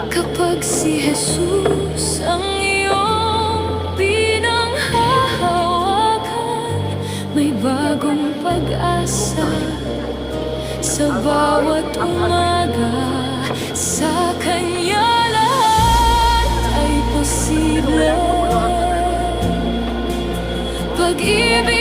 Kapag si Jesus ang iyong pinanghahawakan, may bagong pag-asa sa bawat umaga. Sa Kanya lahat ay posible. Pag-ibig